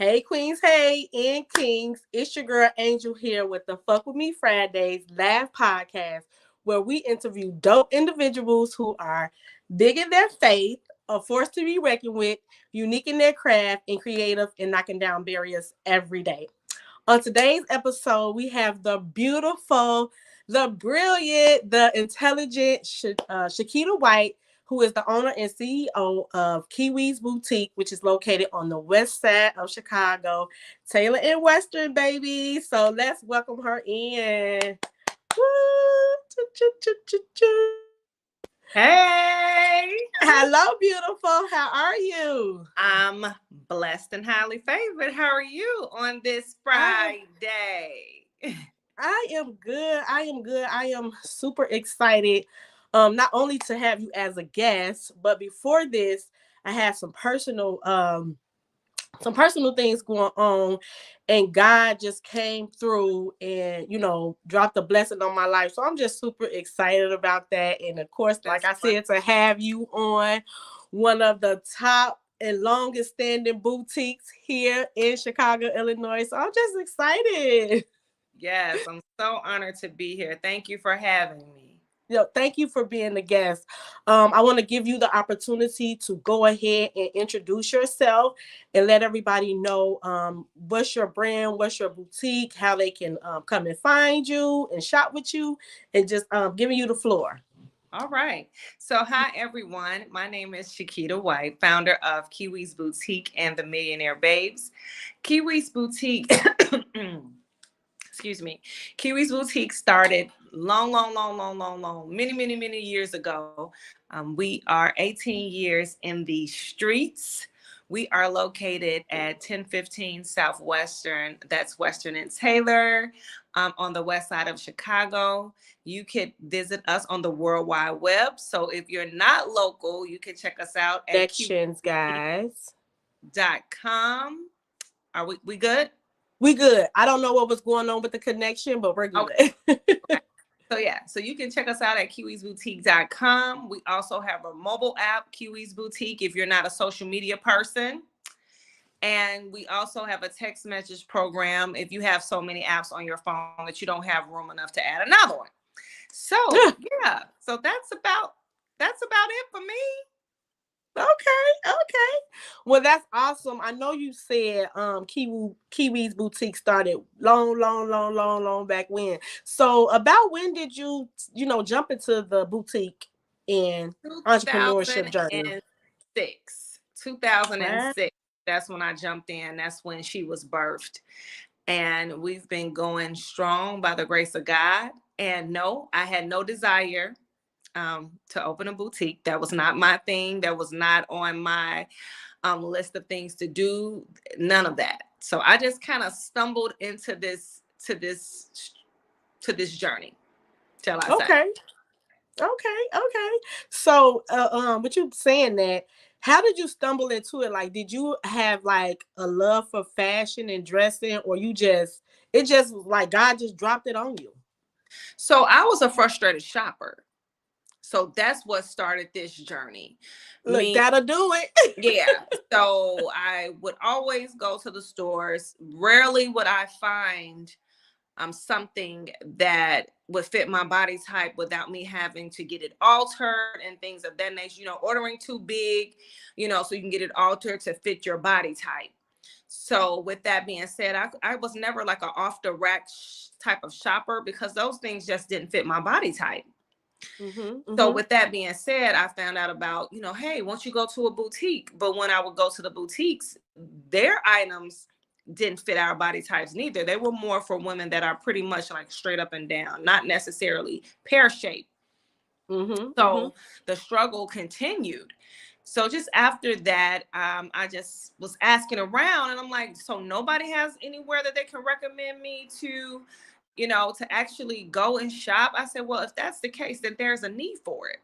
Hey queens, hey and kings, it's your girl Angel here with the Fuck With Me Fridays Laugh Podcast, where we interview dope individuals who are big in their faith, a force to be reckoned with, unique in their craft, and creative in knocking down barriers every day. On today's episode, we have the beautiful, the brilliant, the intelligent Chiquita White, who is the owner and CEO of Kiwi's Boutique, which is located on the west side of Chicago, Taylor and Western, baby. So let's welcome her in. Woo! Choo. Hey, Hello, beautiful. How are you? I'm blessed and highly favored. How are you on this I Friday? I am good. I am good. I am super excited. Not only to have you as a guest, but before this, I had some personal things going on, and God just came through and dropped a blessing on my life. So I'm just super excited about that. And of course, like That's I fun. said, to have you on one of the top and longest standing boutiques here in Chicago, Illinois. So I'm just excited. Yes, I'm so honored to be here. Thank you for having me. Thank you for being the guest. I want to give you the opportunity to go ahead and introduce yourself and let everybody know what's your brand, what's your boutique, how they can come and find you and shop with you, and just giving you the floor. All right. So, hi, everyone. My name is Chiquita White, founder of Kiwi's Boutique and the Millionaire Babes. Kiwi's Boutique excuse me, Kiwi's Boutique started many years ago. We are 18 years in the streets. We are located at 1015 Southwestern. That's Western and Taylor, on the west side of Chicago. You could visit us on the World Wide Web. So if you're not local, you can check us out at Connections, guys. kiwi.com. Are we good? We good. I don't know what was going on with the connection, but we're good. Okay. Okay. So you can check us out at kiwisboutique.com. We also have a mobile app, Kiwi's Boutique, if you're not a social media person. And we also have a text message program if you have so many apps on your phone that you don't have room enough to add another one. So yeah, so that's about it for me. Okay. Well, that's awesome. I know you said Kiwi's boutique started long back when. So about when did you jump into the boutique and entrepreneurship journey? 2006. Wow. 2006. That's when I jumped in. That's when she was birthed. And we've been going strong by the grace of God. And no, I had no desire to open a boutique. That was not my thing. That was not on my list of things to do. None of that. So I just kind of stumbled into this journey, shall I say. Okay. So, with you saying that, how did you stumble into it? Like, did you have like a love for fashion and dressing, or it just was like God just dropped it on you? So I was a frustrated shopper. So that's what started this journey. Look, Me, that'll do it. yeah. So I would always go to the stores. Rarely would I find something that would fit my body type without me having to get it altered and things of that nature. Ordering too big, so you can get it altered to fit your body type. So with that being said, I was never like an off the rack type of shopper because those things just didn't fit my body type. So with that being said, I found out about, hey, won't you go to a boutique? But when I would go to the boutiques, their items didn't fit our body types neither. They were more for women that are pretty much like straight up and down, not necessarily pear shaped. So the struggle continued. So just after that, I just was asking around and I'm like, so nobody has anywhere that they can recommend me to actually go and shop. I said, well, if that's the case, then there's a need for it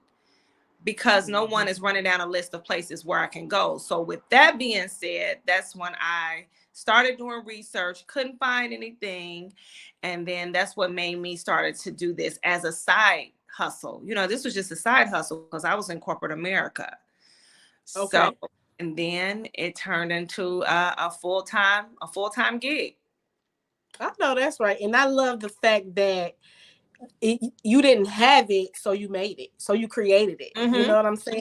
because no one is running down a list of places where I can go. So with that being said, that's when I started doing research, couldn't find anything. And then that's what made me started to do this as a side hustle. This was just a side hustle because I was in corporate America. Okay. So And then it turned into a full-time gig. I know that's right. And I love the fact that you didn't have it, so you made it. So you created it. You Mm-hmm. know what I'm saying?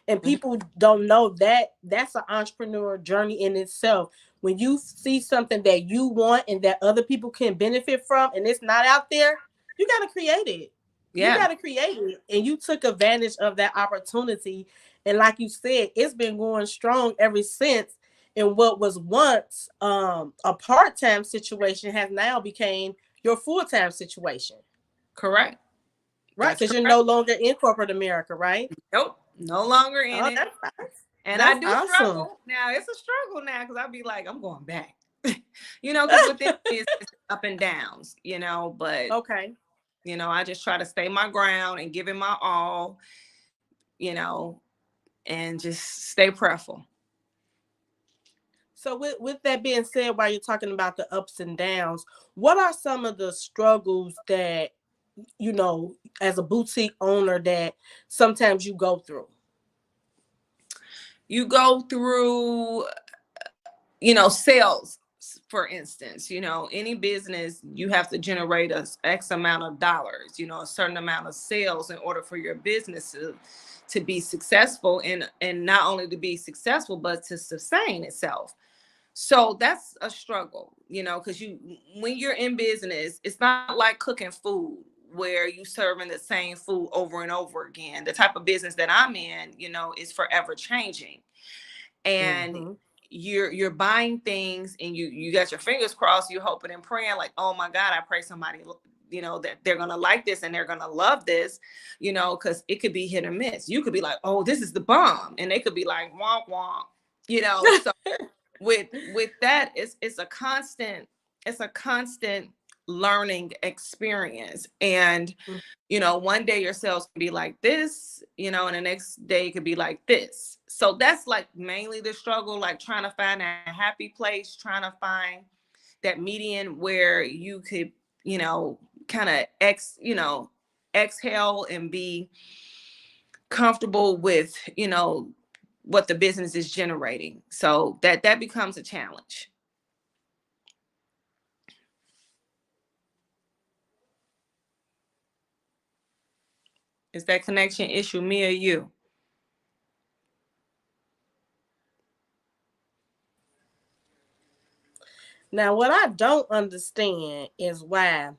And people don't know that that's an entrepreneur journey in itself. When you see something that you want and that other people can benefit from and it's not out there, you got to create it. You Yeah, got to create it. And you took advantage of that opportunity. And like you said, it's been going strong ever since. And what was once a part-time situation has now became your full-time situation. correct. Right, That's because you're correct. no longer in corporate America, right? Nope, no longer in Oh, it. that's nice. And I That's do awesome. struggle now. It's a struggle now because I'll be like, I'm going back, because within business, it's up and downs, but Okay. I just try to stay my ground and give it my all, you know, and just stay prayerful. So with that being said, while you're talking about the ups and downs, what are some of the struggles that as a boutique owner that sometimes you go through? You go through, sales, for instance. Any business, you have to generate a X amount of dollars, a certain amount of sales in order for your business to be successful, and not only to be successful, but to sustain itself. So that's a struggle, because when you're in business, it's not like cooking food where you serving the same food over and over again. The type of business that I'm in, is forever changing. And Mm-hmm. you're buying things, and you got your fingers crossed, you're hoping and praying like, oh my God, I pray somebody, that they're gonna like this and they're gonna love this, because it could be hit or miss. You could be like, oh, this is the bomb, and they could be like, womp womp. So with that, it's a constant learning experience. And one day your sales can be like this, and the next day it could be like this. So that's like mainly the struggle, like trying to find a happy place, trying to find that median where you could, kind of exhale and be comfortable with, what the business is generating. So that becomes a challenge. Is that connection issue me or you? Now, what I don't understand is why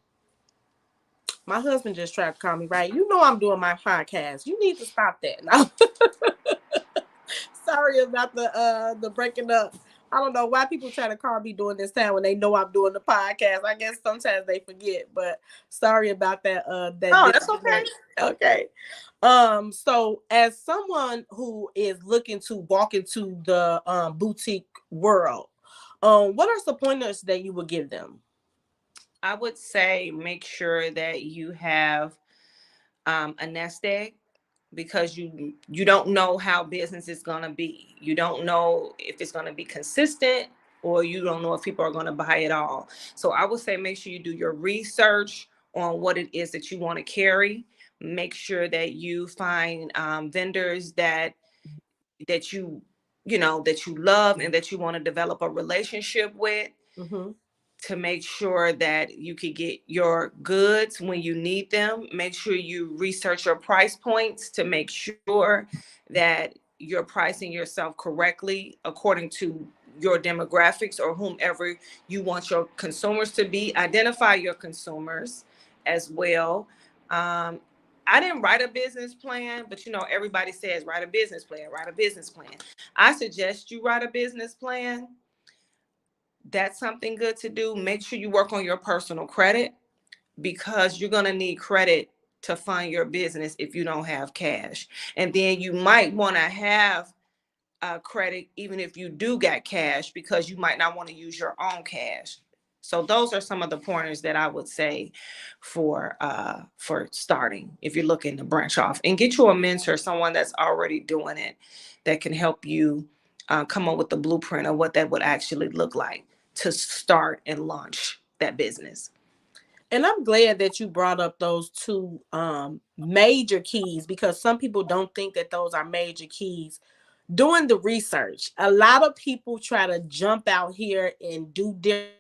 my husband just tried to call me. Right, I'm doing my podcast. You need to stop that. No. Sorry about the breaking up. I don't know why people try to call me during this time when they know I'm doing the podcast. I guess sometimes they forget, but sorry about that Oh, that's okay. disconnect. Okay. So as someone who is looking to walk into the boutique world, what are some pointers that you would give them? I would say make sure that you have a nest egg, because you don't know how business is going to be. You don't know if it's going to be consistent, or you don't know if people are going to buy it all. So I would say make sure you do your research on what it is that you want to carry. Make sure that you find vendors that you love and that you want to develop a relationship with, Mm-hmm. to make sure that you can get your goods when you need them. Make sure you research your price points to make sure that you're pricing yourself correctly according to your demographics or whomever you want your consumers to be. Identify your consumers as well. I didn't write a business plan, but everybody says write a business plan, write a business plan. I suggest you write a business plan. That's something good to do. Make sure you work on your personal credit, because you're going to need credit to fund your business if you don't have cash. And then you might want to have credit even if you do get cash, because you might not want to use your own cash. So those are some of the pointers that I would say for starting, if you're looking to branch off, and get you a mentor, someone that's already doing it, that can help you come up with the blueprint of what that would actually look like to start and launch that business. And I'm glad that you brought up those two major keys, because some people don't think that those are major keys doing the research. A lot of people try to jump out here and do different things,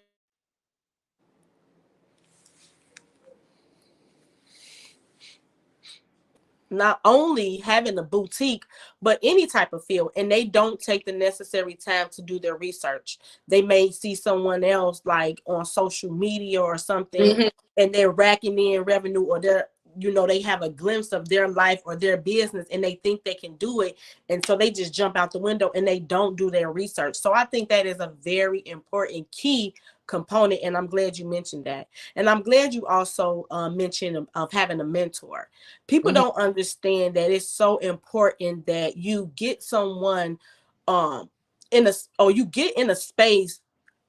not only having a boutique, but any type of field, and they don't take the necessary time to do their research. They may see someone else like on social media or something, Mm-hmm. and they're racking in revenue, or they're, they have a glimpse of their life or their business, and they think they can do it, and so they just jump out the window and they don't do their research. So I think that is a very important key component, and I'm glad you mentioned that. And I'm glad you also mentioned of having a mentor. People Mm-hmm. don't understand that it's so important that you get someone um in a, or you get in a space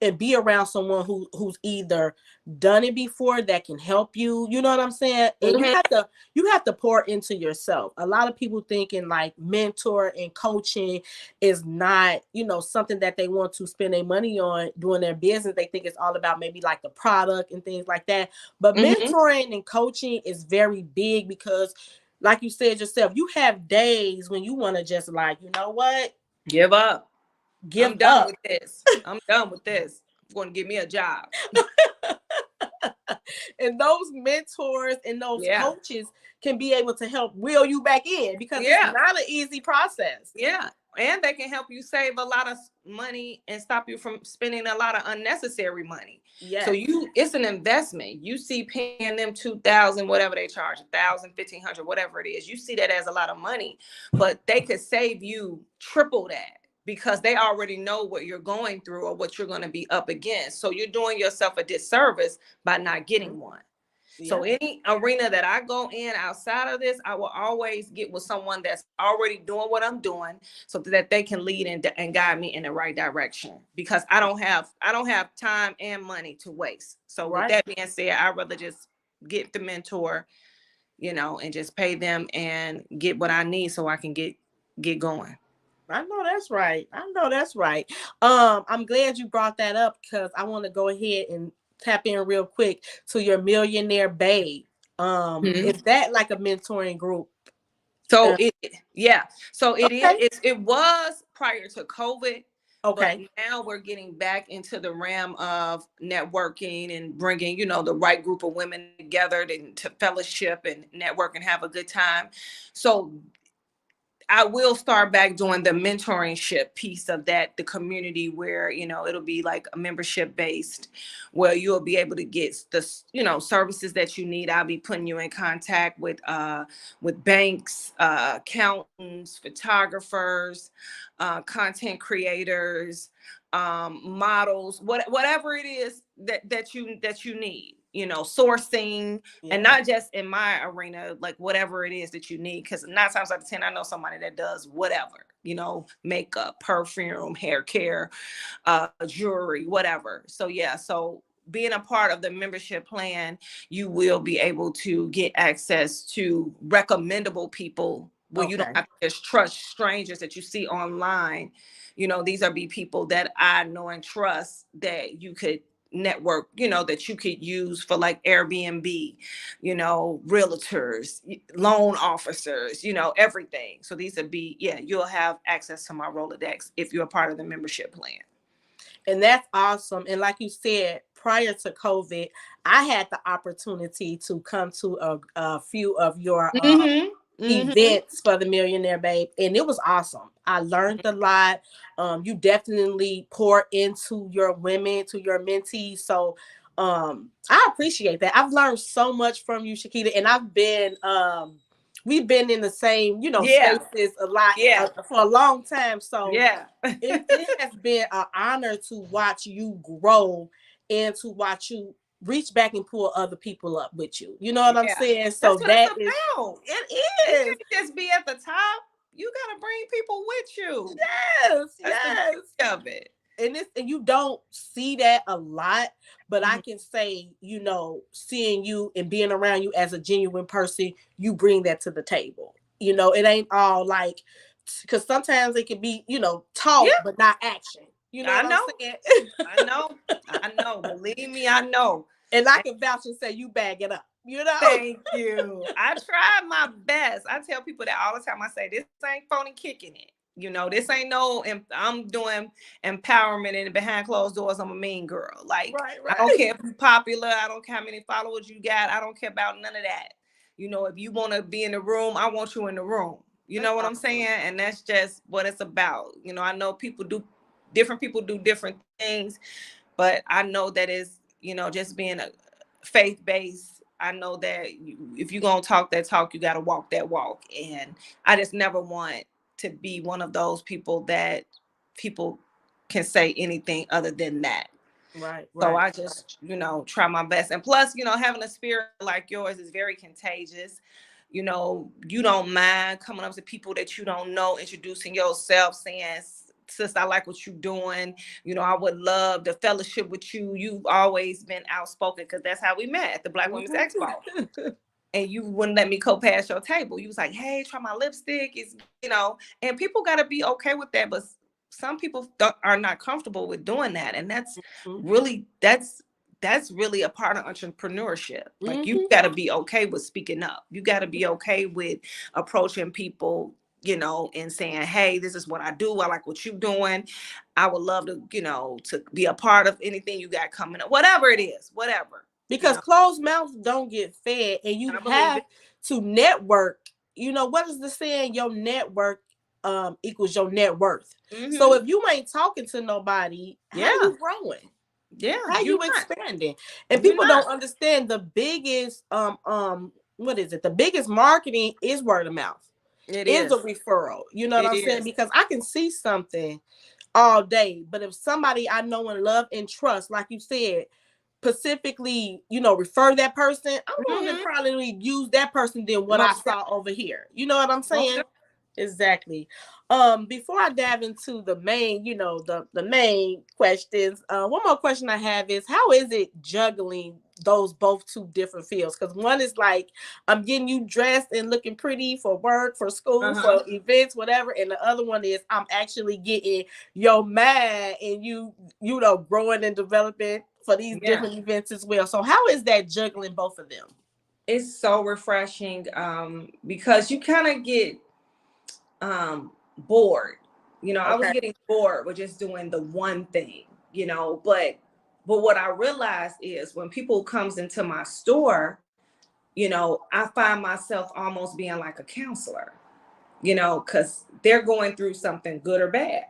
and be around someone who's either done it before, that can help you, you know what I'm saying? And Mm-hmm. you have to pour into yourself. A lot of people thinking like mentor and coaching is not, something that they want to spend their money on doing their business. They think it's all about maybe like the product and things like that. But Mm-hmm. mentoring and coaching is very big, because like you said yourself, you have days when you want to just like, you know what? Give up. Give I'm done up. with this. I'm done with this. I'm going to give me a job. And those mentors and those Yeah. coaches can be able to help reel you back in, because it's Yeah. not an easy process. Yeah. And they can help you save a lot of money and stop you from spending a lot of unnecessary money. So Yes. it's an investment. You see paying them 2,000, whatever they charge, 1,000, 1,500, whatever it is. You see that as a lot of money, but they could save you triple that, because they already know what you're going through or what you're going to be up against. So you're doing yourself a disservice by not getting one. So Yeah. any arena that I go in outside of this, I will always get with someone that's already doing what I'm doing, so that they can lead and guide me in the right direction. Because I don't have time and money to waste. So with Right. that being said, I'd rather just get the mentor, and just pay them and get what I need so I can get going. I know that's right. I know that's right. I'm glad you brought that up, because I want to go ahead and tap in real quick to your Millionaire Babe. Mhm. Is that like a mentoring group? So yeah. So it is. Okay. It was prior to COVID, but Okay. now we're getting back into the realm of networking and bringing, the right group of women together to fellowship and network and have a good time. So I will start back doing the mentorship piece of that, the community where, it'll be like a membership based, where you'll be able to get the, services that you need. I'll be putting you in contact with banks, accountants, photographers, content creators, models, whatever it is that you need, sourcing, and Yeah. not just in my arena, like whatever it is that you need. Because 9 times out of 10, I know somebody that does whatever, makeup, perfume, hair care, jewelry, whatever. So yeah, so being a part of the membership plan, you will be able to get access to recommendable people where you don't Okay. have to just trust strangers that you see online. These are be people that I know and trust, that you could network, that you could use for like Airbnb, realtors, loan officers, everything. So these would be, yeah, you'll have access to my Rolodex if you're a part of the membership plan. And that's awesome. And like you said, prior to COVID, I had the opportunity to come to a few of your Mm-hmm. Mm-hmm. events for the Millionaire Babe, and it was awesome. I learned a lot. You definitely pour into your women, to your mentees. So I appreciate that. I've learned so much from you, Chiquita, and we've been in the same, Yeah. spaces a lot Yeah. for a long time. So Yeah. it has been an honor to watch you grow, and to watch you reach back and pull other people up with you. You know what I'm Yeah. saying? That's So what it's that is, about. it You is. can't just be at the top. You got to bring people with you. Yes, That's the yes. beauty of it. And you don't see that a lot, but I Mhm. can say, seeing you and being around you as a genuine person, you bring that to the table. It ain't all like, because sometimes it can be, talk Yeah, but not action. You know I what I'm know. saying? I know. I know. Believe me, I know. And I can vouch and say you bag it up. Thank you. I tried my best. I tell people that all the time. I say, this ain't phony kicking it. You know, this ain't no, I'm doing empowerment and behind closed doors. I'm a mean girl. Like, Right, I don't right. care if you're popular. I don't care how many followers you got. I don't care about none of that. You know, if you want to be in the room, I want you in the room. You That's know what I'm saying? awesome. And that's just what it's about. You know, I know people do different things, but I know that is, you know, just being a faith-based. I know that if you're gonna talk that talk, you got to walk that walk. And I just never want to be one of those people that people can say anything other than that. Right, So right. I just, you know, try my best. And plus, you know, having a spirit like yours is very contagious. You know, you don't mind coming up to people that you don't know, introducing yourself, saying, sis, I like what you're doing. You know, I would love the fellowship with you. You've always been outspoken, because that's how we met at the Black Women's Expo. Mhm. And you wouldn't let me go past your table. You was like, hey, try my lipstick. It's, you know, and people got to be okay with that. But some people are not comfortable with doing that. And really, that's really a part of entrepreneurship. Like, you Mhm. got to be okay with speaking up. You got to be okay with approaching people, you know, and saying, hey, this is what I do. I like what you're doing. I would love to, you know, to be a part of anything you got coming up, whatever it is, whatever, you Because know, closed mouths don't get fed, and you I believe have it. to network. You know, what is the saying? Your network equals your net worth. So Mm-hmm. if you ain't talking to nobody, how Yeah. you growing? Yeah. How You're you not. expanding? And You're people not. don't understand the biggest what is it? The biggest marketing is word of mouth, It is a is. referral. You know what It I'm saying? is. Because I can see something all day, but if somebody I know and love and trust, like you said, specifically, you know, refer that person, I'm going to Mm-hmm. probably use that person than what I Most saw over here. You know what I'm most saying? Exactly. Before I dive into the main, you know, the main questions, one more question I have is, how is it juggling those both two different fields? Because one is like, I'm getting you dressed and looking pretty for work, for school, uh-huh. for events, whatever, and the other one is I'm actually getting your mind and you know, growing and developing for these Yeah. different events as well. So how is that juggling both of them? It's so refreshing, because you kind of get bored. You know, I was Okay. getting bored with just doing the one thing, you know, but what I realized is when people comes into my store, you know, I find myself almost being like a counselor, you know, because they're going through something good or bad.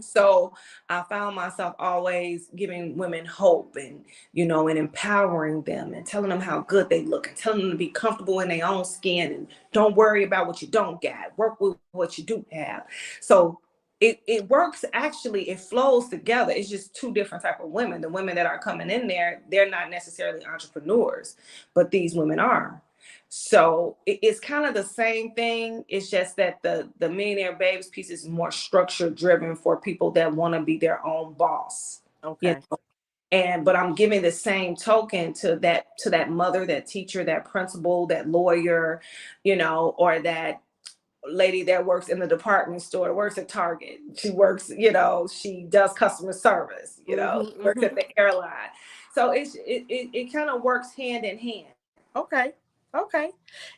So I found myself always giving women hope and, you know, and empowering them and telling them how good they look and telling them to be comfortable in their own skin and don't worry about what you don't got. Work with what you do have. So it works. Actually, it flows together. It's just two different type of women. The women that are coming in there, they're not necessarily entrepreneurs, but these women are. So it's kind of the same thing. It's just that the Millionaire Babes piece is more structure driven for people that want to be their own boss. You Okay. know, and but I'm giving the same token to that mother, that teacher, that principal, that lawyer, you know, or that lady that works in the department store, works at Target. She works, you know, she does customer service, you know, Mm-hmm, works at mm-hmm. the airline. So it kind of works hand in hand. Okay. Okay.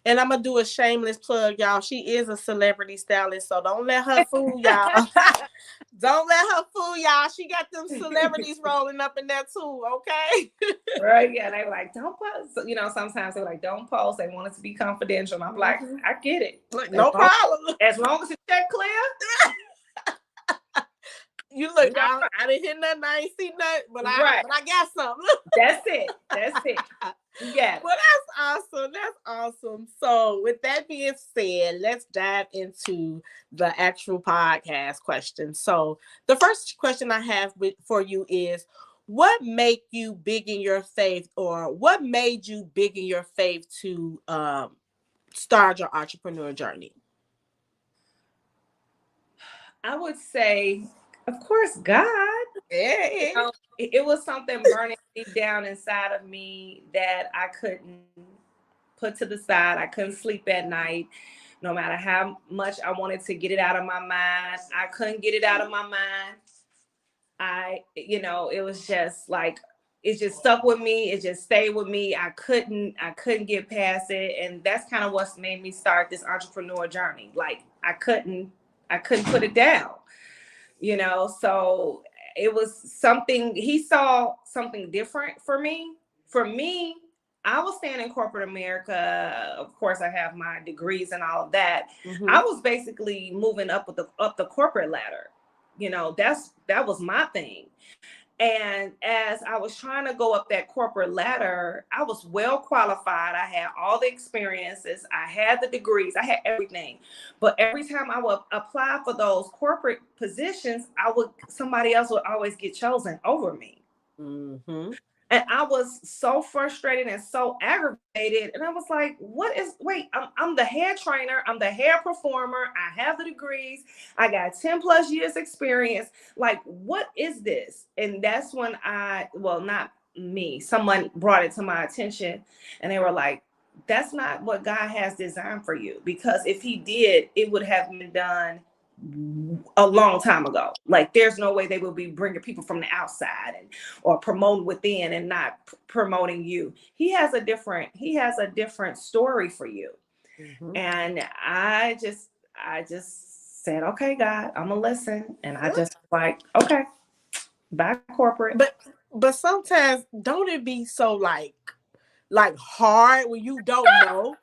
And I'm gonna do a shameless plug, y'all. She is a celebrity stylist, so don't let her fool y'all. Don't let her fool y'all. She got them celebrities rolling up in there too, okay? Right? Yeah, they were like, don't post. So, you know, sometimes they're like, don't post. They want it to be confidential. And I'm like, Mm-hmm. I get it. Look, As no long problem. as the check clear, You look, we are I didn't hear nothing, I ain't see nothing, but right. I got something. That's it. That's it. You got it. Well, that's awesome. That's awesome. So, with that being said, let's dive into the actual podcast question. So, the first question I have for you is, what make you big in your faith, or what made you big in your faith to start your entrepreneur journey? I would say, of course, God. You Yeah. know, it was something burning deep down inside of me that I couldn't put to the side. I couldn't sleep at night, no matter how much I wanted to get it out of my mind. I couldn't get it out of my mind. You know, it was just like, it just stuck with me. It just stayed with me. I couldn't get past it. And that's kind of what's made me start this entrepreneur journey. Like, I couldn't. I couldn't put it down, you know. So it was something, he saw something different for me. For me, I was staying in corporate America. Of course, I have my degrees and all of that. I was basically moving up the corporate ladder. You know, that was my thing. And as I was trying to go up that corporate ladder, I was well qualified. I had all the experiences, I had the degrees, I had everything. But every time I would apply for those corporate positions, somebody else would always get chosen over me. Mm-hmm. And I was so frustrated and so aggravated. And I was like, I'm the hair trainer. I'm the hair performer. I have the degrees. I got 10 plus years experience. Like, what is this? And that's when not me, someone brought it to my attention, and they were like, that's not what God has designed for you. Because if he did, it would have been done a long time ago. Like, there's no way they will be bringing people from the outside or promoting within and not promoting you. He has a different story for you. And I just said, okay, God, I'm gonna listen. And I just like, okay, bye corporate. But sometimes don't it be so like hard when you don't know?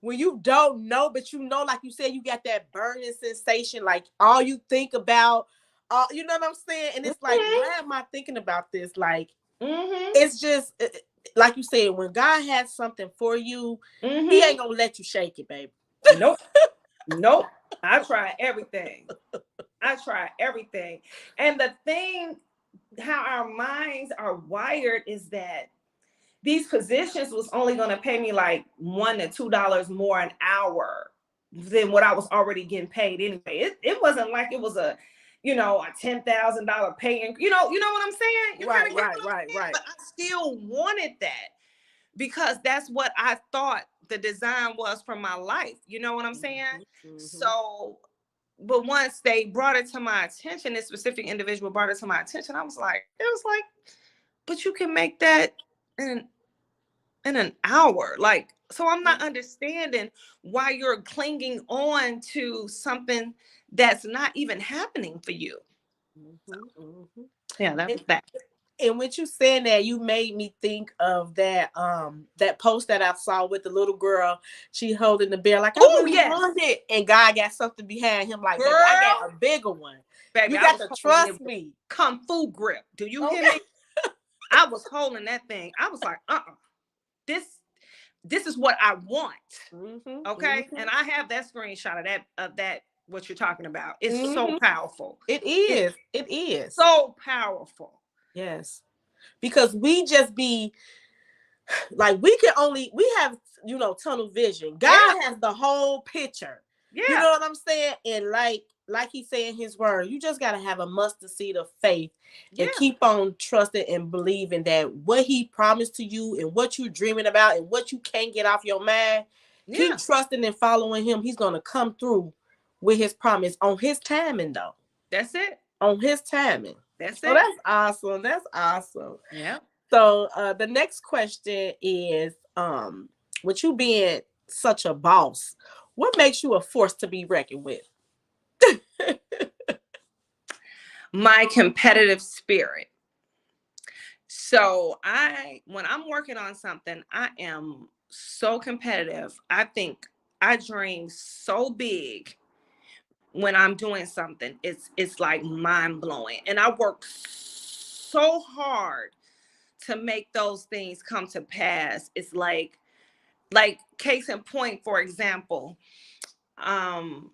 When you don't know, but you know, like you said, you got that burning sensation, like all you think about, you know what I'm saying? And it's like, why am I thinking about this? Like, it's just, like you said, when God has something for you, he ain't gonna let you shake it, baby. Nope. Nope. I tried everything. And the thing, how our minds are wired is that these positions was only going to pay me like $1 to $2 more an hour than what I was already getting paid anyway. It wasn't like it was a $10,000 pay. You know what I'm saying? Right. But I still wanted that because that's what I thought the design was for my life. You know what I'm saying? So, but once they brought it to my attention, this specific individual brought it to my attention, it was like, but you can make that in an hour. Like, so I'm not understanding why you're clinging on to something that's not even happening for you. Yeah, that's that. And when you saying that, you made me think of that post that I saw with the little girl. She holding the bear like, I really want it, and God got something behind him. Like, baby, I got a bigger one. Baby, you got to trust me. Kung Fu grip. Do you hear me? I was holding that thing. I was like, this is what I want. Okay. And I have that screenshot of that what you're talking about. It's so powerful. It is so powerful. Yes. Because we just be like, we have, tunnel vision. God has the whole picture. Yeah. You know what I'm saying? And like he said in his word, you just got to have a mustard seed of faith and keep on trusting and believing that what he promised to you and what you're dreaming about and what you can't get off your mind, keep trusting and following him. He's going to come through with his promise on his timing, though. That's it. On his timing. That's it. Oh, that's awesome. That's awesome. Yeah. So the next question is, with you being such a boss, what makes you a force to be reckoned with? My competitive spirit. So when I'm working on something, I am so competitive. I think I dream so big when I'm doing something. It's like mind blowing. And I work so hard to make those things come to pass. It's like case in point, for example, when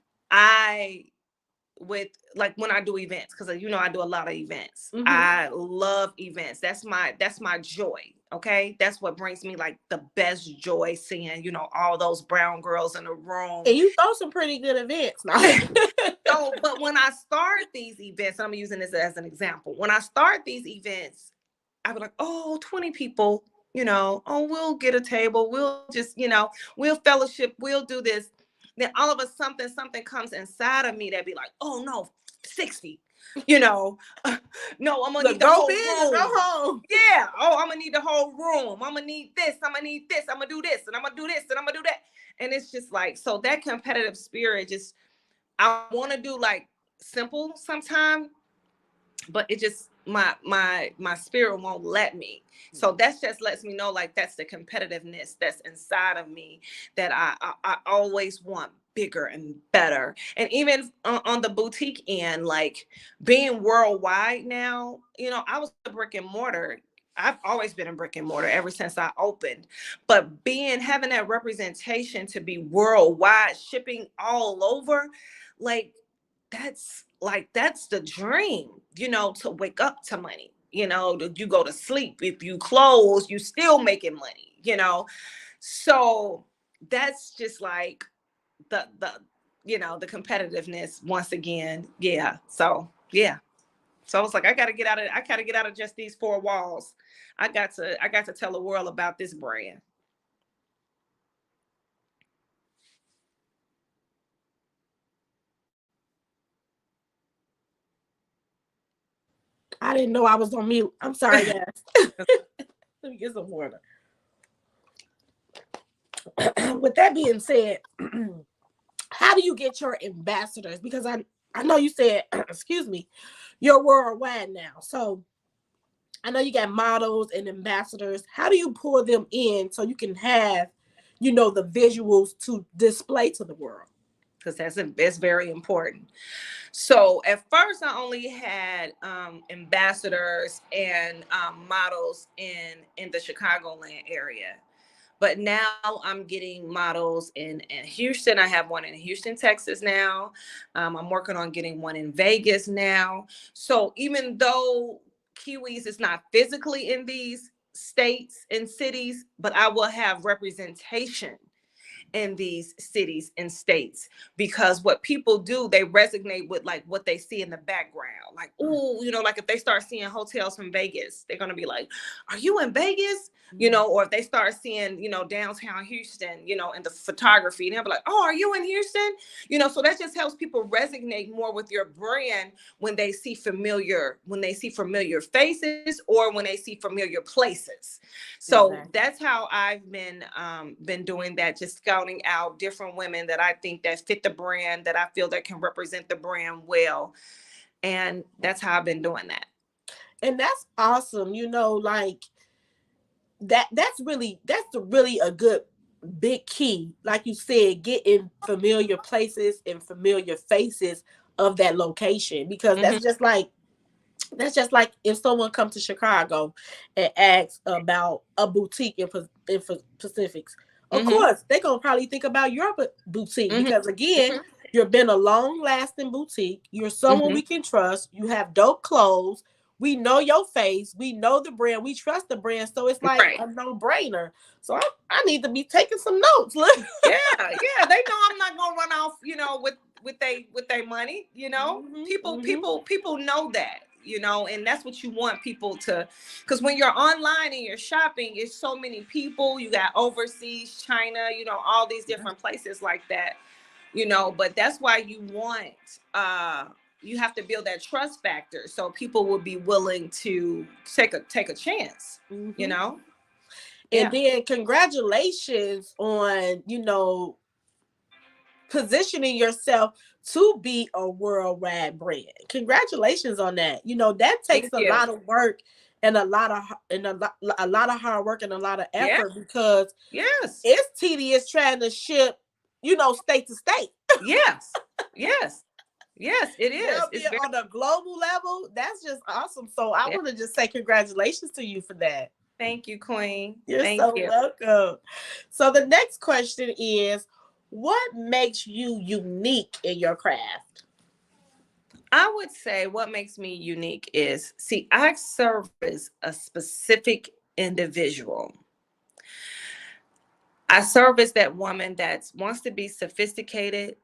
I do events, because I do a lot of events. I love events. That's my joy. Okay, that's what brings me like the best joy, seeing all those brown girls in the room. And you throw some pretty good events now. So, but when I start these events, I'm using this as an example. When I start these events, I be like, 20 people. We'll get a table. We'll just we'll fellowship. We'll do this. Then all of a sudden something comes inside of me that be like, oh no, 60. No, I'm gonna need the whole room. Go home. Yeah. I'm gonna need the whole room. I'm gonna need this. I'm gonna need this. I'm gonna do this, and I'm gonna do this, and I'm gonna do that. And it's just like, so that competitive spirit just I want to do like simple sometime, but it just my spirit won't let me. So that's just lets me know like that's the competitiveness that's inside of me, that I always want bigger and better. And even on the boutique end, like being worldwide now, you know, I was a brick and mortar. I've always been a brick and mortar ever since I opened, but being having that representation to be worldwide, shipping all over, like that's the dream, you know, to wake up to money, you know, you go to sleep, if you close, you still making money, you know. So that's just like the you know, the competitiveness once again. Yeah. So yeah. So I was like, I gotta get out of just these four walls. I got to tell the world about this brand. I didn't know I was on mute. I'm sorry, guys. Let me get some water. With that being said, how do you get your ambassadors? Because I know you said, excuse me, you're worldwide now. So I know you got models and ambassadors. How do you pull them in so you can have, you know, the visuals to display to the world? Because that's very important. So at first, I only had ambassadors and models in the Chicagoland area, but now I'm getting models in Houston. I have one in Houston, Texas now. I'm working on getting one in Vegas now. So even though Kiwis is not physically in these states and cities, but I will have representation in these cities and states, because what people do, they resonate with like what they see in the background, like, oh, you know, like if they start seeing hotels from Vegas, they're going to be like, are you in Vegas, you know? Or if they start seeing, you know, downtown Houston, you know, in the photography, and they'll be like, oh, are you in Houston, you know? So that just helps people resonate more with your brand when they see familiar faces, or when they see familiar places. So Exactly. that's how I've been doing that, just scouting out different women that I think that fit the brand, that I feel that can represent the brand well. And that's how I've been doing that. And that's awesome. You know, like that's really a good big key. Like you said, get in familiar places and familiar faces of that location, because Mm-hmm. that's just like if someone comes to Chicago and asks about a boutique in Pacifics. Of Mm-hmm. course, they're gonna probably think about your boutique, Mm-hmm. because again, you've been a long lasting boutique. You're someone Mm-hmm. we can trust. You have dope clothes. We know your face. We know the brand. We trust the brand. So it's like Right. a no brainer. So I need to be taking some notes. Look. Yeah, yeah. They know I'm not gonna run off, you know, with their money, you know. Hmm. People know that, you know, and that's what you want people to, because when you're online and you're shopping, it's so many people. You got overseas, China, you know, all these different places like that, you know. But that's why you have to build that trust factor, so people will be willing to take a chance, you Hmm. know. And Yeah. then congratulations on, positioning yourself to be a worldwide brand. Congratulations on that. You know, that takes Thank a you. lot of work and a lot of hard work and a lot of Yeah. effort, because Yes. it's tedious trying to ship, state to state. Yes. Yes. Yes, it Now is. It's being very, on a global level, that's just awesome. So I yeah. want to just say congratulations to you for that. Thank you, Queen. You're Thank so you. welcome. So the next question is, what makes you unique in your craft? I would say what makes me unique is, see, I service a specific individual. I service that woman that wants to be sophisticated,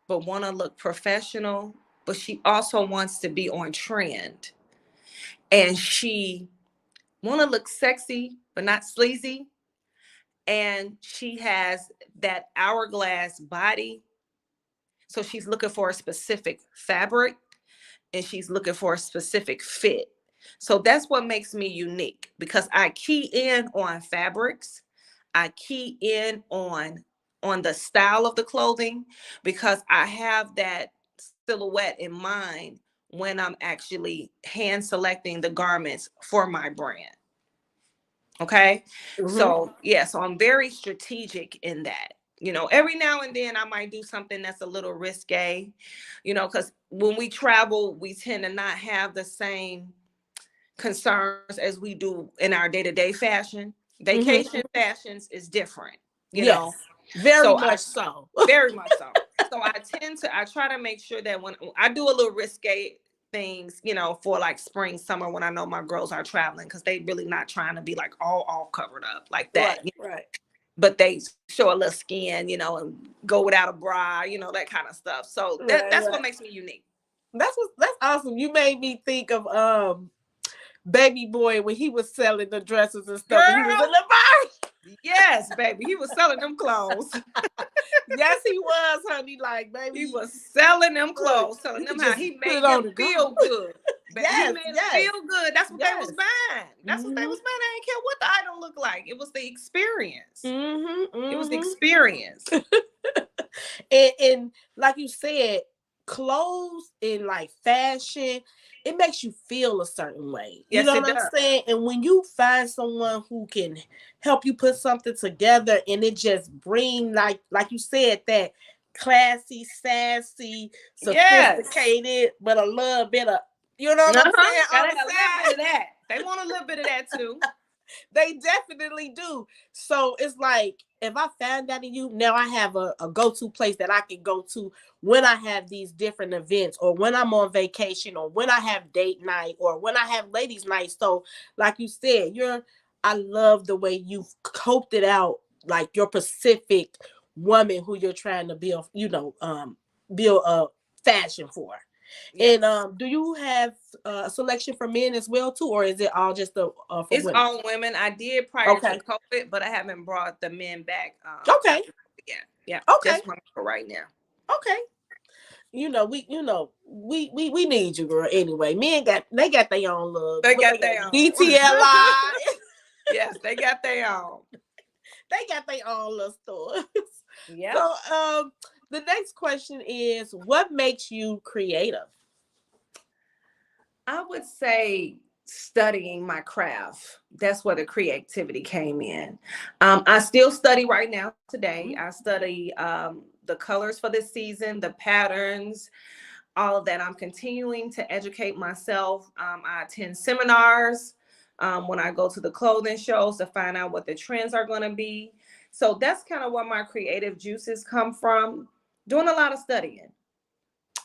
but want to look professional, but she also wants to be on trend. And she want to look sexy, but not sleazy. And she has that hourglass body. So she's looking for a specific fabric, and she's looking for a specific fit. So that's what makes me unique, because I key in on fabrics. I key in on the style of the clothing, because I have that silhouette in mind when I'm actually hand selecting the garments for my brand. Okay. Mm-hmm. So, yeah, so I'm very strategic in that. Every now and then I might do something that's a little risque, because when we travel, we tend to not have the same concerns as we do in our day-to-day fashion. Mm-hmm. Vacation fashions is different, you know. Yes, very So I much so. very much so. So I try to make sure that when I do a little risque things, for like spring, summer, when I know my girls are traveling, because they really not trying to be like all covered up like that. Right, right, But they show a little skin, and go without a bra, that kind of stuff. So that's right. what makes me unique. That's awesome. You made me think of Baby Boy when he was selling the dresses and stuff, and he was in Girl, the bar. yes, baby. He was selling them clothes. Yes, he was, honey. Like, He baby, was selling them look, clothes, telling you them could how just he put it made on them and go. feel good. But he Yes, made them yes, feel good. That's what they yes. was buying. That's what they Mm-hmm. was buying. I didn't care what the item looked like. It was the experience. Mm-hmm. It was the Mm-hmm. experience. And like you said, clothes and like fashion, it makes you feel a certain way. You Yes, know it what I'm does. saying? And when you find someone who can help you put something together and it just bring like you said, that classy, sassy, Yes. sophisticated, but a little bit of, you know what I'm Uh-huh. saying, on Gotta the have a little bit side. of that. They want a little bit of that too. They definitely do. So it's like, if I found that in you, now I have a go-to place that I can go to when I have these different events, or when I'm on vacation, or when I have date night, or when I have ladies night. So like you said, I love the way you've coped it out, like your Pacific woman who you're trying to build, build a fashion for. And Yes. do you have a selection for men as well too, or is it all just for It's women? all women. I did prior to Okay. COVID, but I haven't brought the men back Okay. after yeah. Yeah. Okay. Just one for right now. Okay. We need you, girl. Anyway, men got their own love. They What got they got? their own. DTLI. Yes, they got their own. They got their own little stores. Yep. So the next question is, what makes you creative? I would say studying my craft. That's where the creativity came in. I still study right now today. I study the colors for this season, the patterns, all of that. I'm continuing to educate myself. I attend seminars when I go to the clothing shows to find out what the trends are going to be. So that's kind of where my creative juices come from, doing a lot of studying.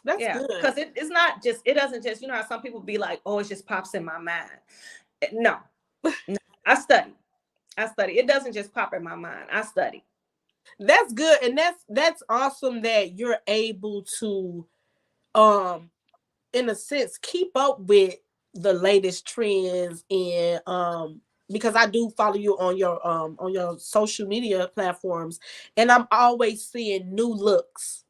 That's Yeah, good. because it's not just, it doesn't just, how some people be like, oh, it just pops in my mind. No, no, I study. I study. It doesn't just pop in my mind. I study. That's good, and that's awesome that you're able to um in a sense keep up with the latest trends, and because I do follow you on your social media platforms, and I'm always seeing new looks,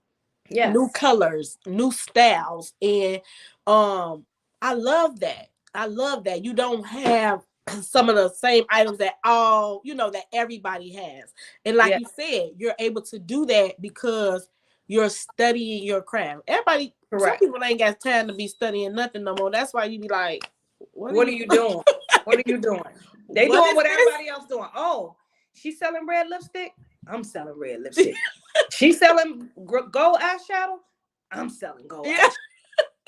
new Yes. colors, new styles, and um I love that. I love that you don't have some of the same items that that everybody has. And like Yeah. you said, you're able to do that because you're studying your craft. Some Correct. people ain't got time to be studying nothing no more. That's why you be like, what are What are you you doing? What are you doing? They what doing is what this? everybody else doing. Oh, she's selling red lipstick. I'm selling red lipstick. She's selling gold eyeshadow. I'm selling gold Yeah.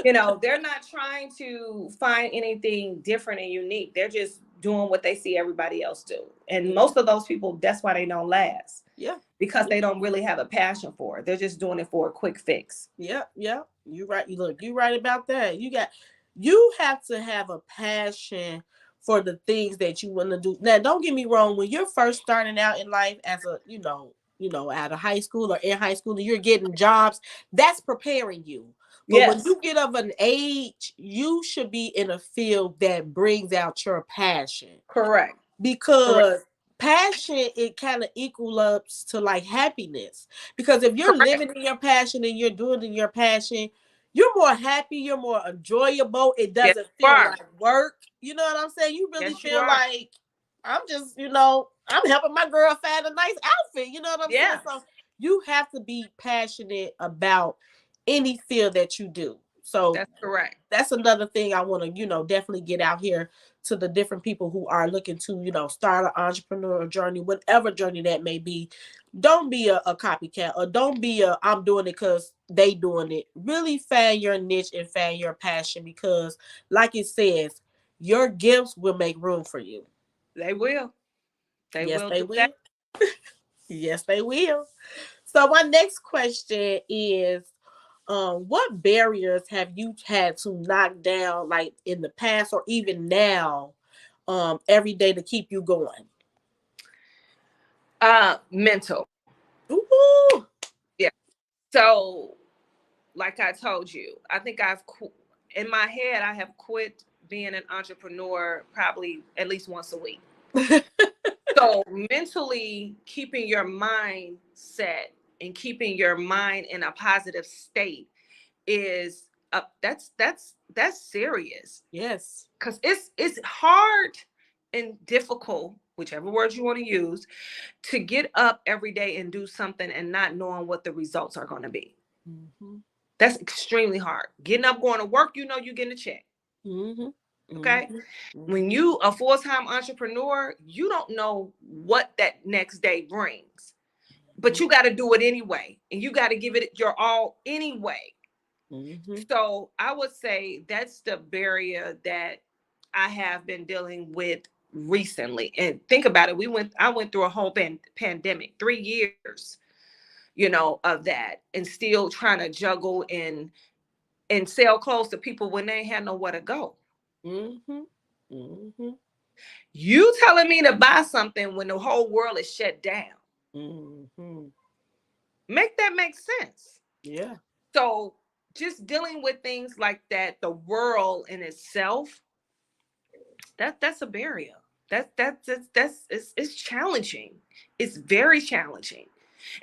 eyeshadow. They're not trying to find anything different and unique. They're just doing what they see everybody else do. And most of those people, that's why they don't last. Yeah. Because they don't really have a passion for it. They're just doing it for a quick fix. Yeah, yeah. You right. You right about that. You have to have a passion for the things that you want to do. Now, don't get me wrong, when you're first starting out in life as a, out of high school or in high school and you're getting jobs, that's preparing you. But when Yes. you get of an age, you should be in a field that brings out your passion, Correct. Correct. because passion, it kind of equal ups to like happiness, because if you're Correct. living in your passion and you're doing in your passion, you're more happy, you're more enjoyable, it Yes, doesn't you feel are. like work. You know what I'm saying? You really Yes, you feel are. like I'm just, I'm helping my girl find a nice outfit. You know what I'm saying? Yes. So you have to be passionate about any field that you do. So That's correct. that's another thing I want to, definitely get out here to the different people who are looking to, start an entrepreneurial journey, whatever journey that may be. Don't be a copycat, or don't be I'm doing it because they doing it. Really find your niche and find your passion, because like it says, your gifts will make room for you. They will. They Yes, will they do that. will. Yes, they will. So my next question is, what barriers have you had to knock down, like in the past or even now, every day to keep you going? Mental. Ooh. Yeah. So, like I told you, I think in my head, I have quit being an entrepreneur probably at least once a week. So mentally keeping your mind set and keeping your mind in a positive state is that's serious, Yes. because it's hard and difficult, whichever word you want to use, to get up every day and do something and not knowing what the results are going to be. Mm-hmm. That's extremely hard. Getting up, going to work, you're getting a check. Mm-hmm. Okay. Mm-hmm. When Mm-hmm. you a full-time entrepreneur, you don't know what that next day brings, but you got to do it anyway, and you got to give it your all anyway. Mm-hmm. So I would say that's the barrier that I have been dealing with recently. And think about it, I went through a whole pandemic, 3 years, of that, and still trying to juggle and sell clothes to people when they had nowhere to go. Mm-hmm. Mm-hmm. You telling me to buy something when the whole world is shut down? Mm-hmm. Make that make sense. Yeah. So just dealing with things like that, the world in itself, that's a barrier. It's challenging. It's very challenging.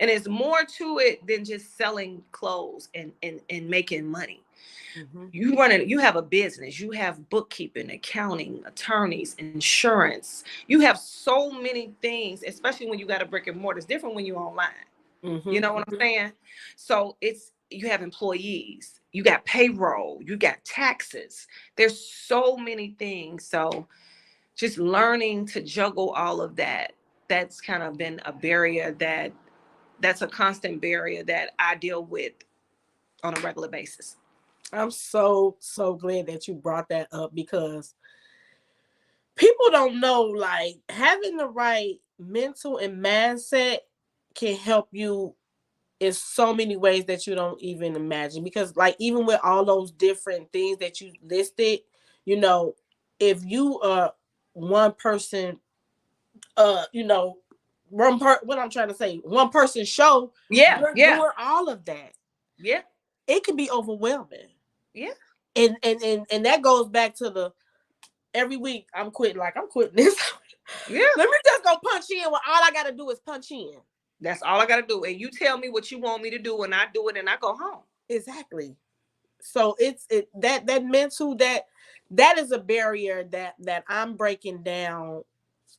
And there's more to it than just selling clothes and making money. Mm-hmm. You have a business, you have bookkeeping, accounting, attorneys, insurance. You have so many things, especially when you got a brick and mortar. It's different when you're online. You know what I'm Mm-hmm. saying? So you have employees, you got payroll, you got taxes. There's so many things. So just learning to juggle all of that, that's kind of been a barrier that's a constant barrier that I deal with on a regular basis. I'm so glad that you brought that up, because people don't know, like, having the right mental and mindset can help you in so many ways that you don't even imagine. Because, like, even with all those different things that you listed, you know if you are one person, you know what I'm trying to say, one person show, Yeah, you're yeah, doing all of that, yeah, it can be overwhelming. yeah. And that goes back to the every week I'm quitting, like, I'm quitting this. Yeah, Let me just go punch in, when all I gotta do is punch in. that's all I got to do. And you tell me what you want me to do, and I do it, and I go home. Exactly. So that mental, that is a barrier that I'm breaking down,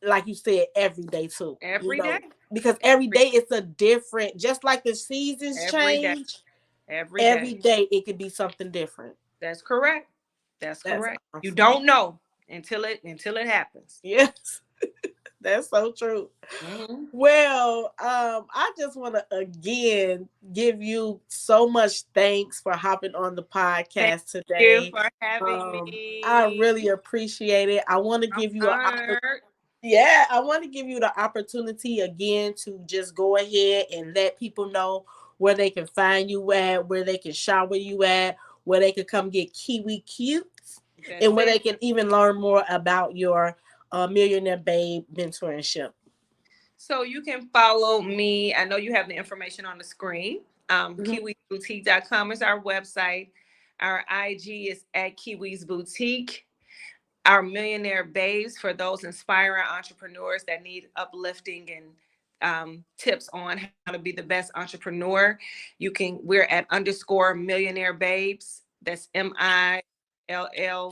like you said, every day too. Every day, Because every every, day it's a different, just like the seasons every day, change, every every day. day it could be something different. That's correct. That's That's correct. You awesome. don't know until it happens. Yes, that's so true. Mm-hmm. Well, I just want to again give you so much thanks for hopping on the Thank podcast you today. for having I me. really appreciate it. I want to I'm give you honored. yeah, I want to give you the opportunity again to just go ahead and let people know where they can find you at, where they can shop with you at, where they can come get Kiwi cute, That's and where it. they can even learn more about your Millionaire Babe mentorship. So you can follow me. I know you have the information on the screen. Mhm. KiwiBoutique.com is our website. Our IG is at Kiwi's Boutique. Our Millionaire Babes, for those inspiring entrepreneurs that need uplifting and tips on how to be the best entrepreneur. We're at underscore Millionaire Babes. That's MILL,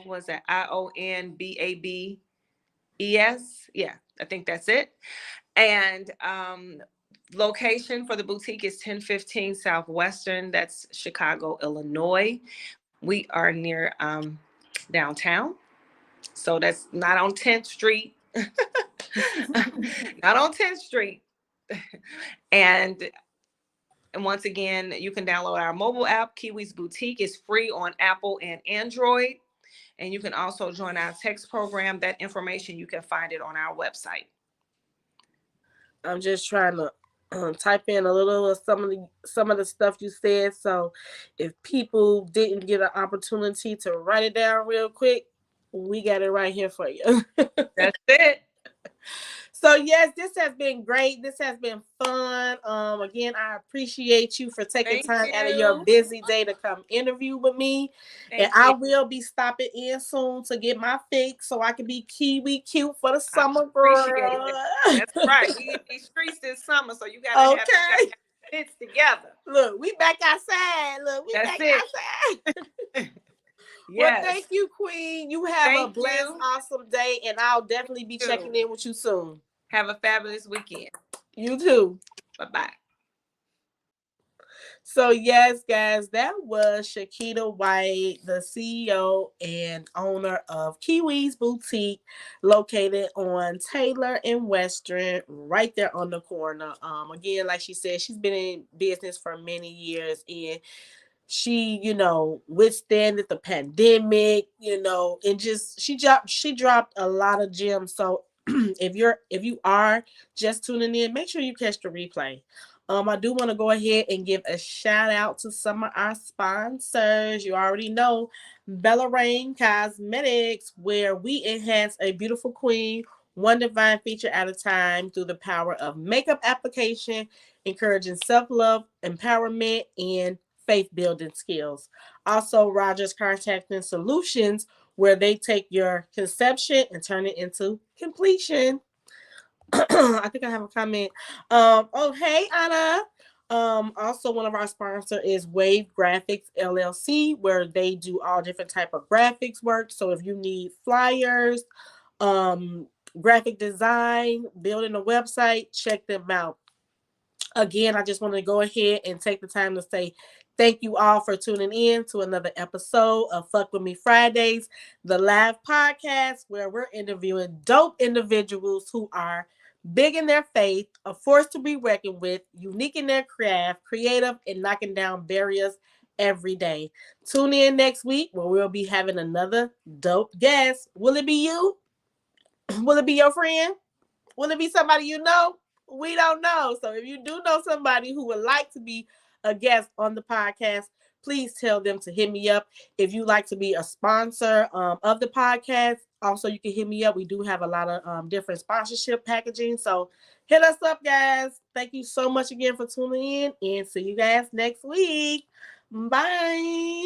was that IONBABES? Yeah, I think that's it. And location for the boutique is 1015 Southwestern. That's Chicago, Illinois. We are near downtown. So that's not on 10th Street. Not on 10th Street. And once again, you can download our mobile app. Kiwi's Boutique is free on Apple and Android. And you can also join our text program. That information, you can find it on our website. I'm just trying to type in a little of some of the stuff you said. So if people didn't get an opportunity to write it down real quick, we got it right here for you. That's it. So yes, this has been great. This has been fun. Again, I appreciate you for taking time out of your busy day to come interview with me. And I will be stopping in soon to get my fix so I can be Kiwi cute for the summer, girl. That's right. We in these streets this summer, so you gotta have fits together. Look, we back outside. Look, we back outside. Yes. Well, thank you, Queen. You have a blessed, awesome day, and I'll definitely be checking in with you soon. Have a fabulous weekend. You too. Bye-bye. So, yes, guys, that was Chiquita White, the CEO and owner of Kiwi's Boutique, located on Taylor and Western, right there on the corner. Again, like she said, she's been in business for many years, and she, withstanded the pandemic, and just she dropped a lot of gems. So if you are just tuning in, make sure you catch the replay. I do want to go ahead and give a shout out to some of our sponsors. You already know Bella Rain Cosmetics, where we enhance a beautiful queen one divine feature at a time through the power of makeup application, encouraging self-love, empowerment, and faith-building skills. Also, Rogers Contacting Solutions, where they take your conception and turn it into completion. I think I have a comment. Hey, Anna. Also one of our sponsors is Wave Graphics LLC, where they do all different type of graphics work. So if you need flyers, graphic design, building a website, check them out. Again, I just want to go ahead and take the time to say thank you all for tuning in to another episode of Fuck With Me Fridays, the live podcast where we're interviewing dope individuals who are big in their faith, a force to be reckoned with, unique in their craft, creative, and knocking down barriers every day. Tune in next week where we'll be having another dope guest. Will it be you? Will it be your friend? Will it be somebody you know? We don't know. So if you do know somebody who would like to be a guest on the podcast, please tell them to hit me up. If you like to be a sponsor of the podcast, also you can hit me up. We do have a lot of different sponsorship packaging. So hit us up, guys. Thank you so much again for tuning in, and see you guys next week. Bye.